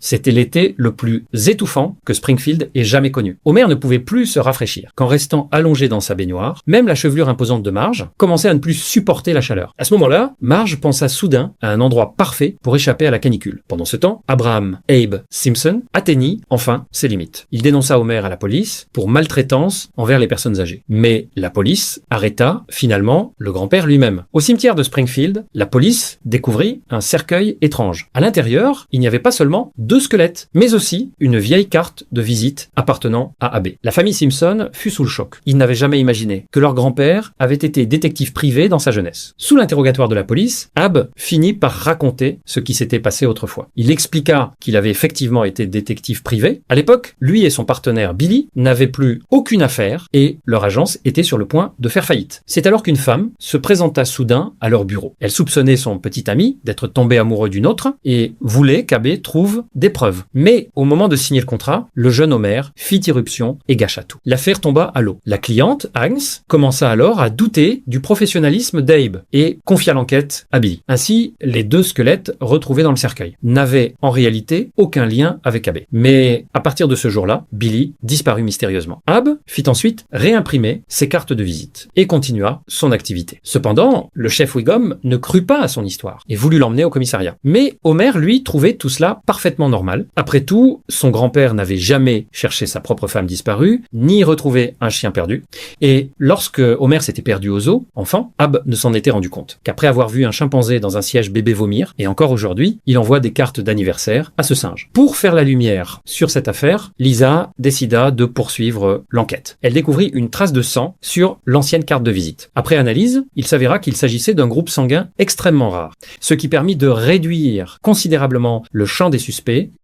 C'était l'été le plus étouffant que Springfield ait jamais connu. Homer ne pouvait plus se rafraîchir. Qu'en restant allongé dans sa baignoire, même la chevelure imposante de Marge commençait à ne plus supporter la chaleur. À ce moment-là, Marge pensa soudain à un endroit parfait pour échapper à la canicule. Pendant ce temps, Abraham Abe Simpson atteignit enfin ses limites. Il dénonça Homer à la police pour maltraitance envers les personnes âgées. Mais la police arrêta finalement le grand-père lui-même. Au cimetière de Springfield, la police découvrit un cercueil étrange. À l'intérieur, il n'y avait pas seulement 2 squelettes, mais aussi une vieille carte de visite appartenant à Abe. La famille Simpson fut sous le choc. Ils n'avaient jamais imaginé que leur grand-père avait été détective privé dans sa jeunesse. Sous l'interrogatoire de la police, Abe finit par raconter ce qui s'était passé autrefois. Il expliqua qu'il avait effectivement été détective privé. À l'époque, lui et son partenaire Billy n'avaient plus aucune affaire et leur agence était sur le point de faire faillite. C'est alors qu'une femme se présenta soudain à leur bureau. Elle soupçonnait son petit ami d'être tombé amoureux d'une autre et voulait qu'Abe trouve des preuves. Mais au moment de signer le contrat, le jeune Homer fit irruption et gâcha tout. L'affaire tomba à l'eau. La cliente, Agnes, commença alors à douter du professionnalisme d'Abe et confia l'enquête à Billy. Ainsi, les 2 squelettes retrouvés dans le cercueil n'avaient en réalité aucun lien avec Abe. Mais à partir de ce jour-là, Billy disparut mystérieusement. Abe fit ensuite réimprimer ses cartes de visite et continua son activité. Cependant, le chef Wiggum ne crut pas à son histoire et voulut l'emmener au commissariat. Mais Homer, lui, trouvait tout cela parfaitement normal. Après tout, son grand-père n'avait jamais cherché sa propre femme disparue, ni retrouvé un chien perdu. Et lorsque Homer s'était perdu au zoo, enfant, Abe ne s'en était rendu compte qu'après avoir vu un chimpanzé dans un siège bébé vomir, et encore aujourd'hui, il envoie des cartes d'anniversaire à ce singe. Pour faire la lumière sur cette affaire, Lisa décida de poursuivre l'enquête. Elle découvrit une trace de sang sur l'ancienne carte de visite. Après analyse, il s'avéra qu'il s'agissait d'un groupe sanguin extrêmement rare, ce qui permit de réduire considérablement le champ des suspects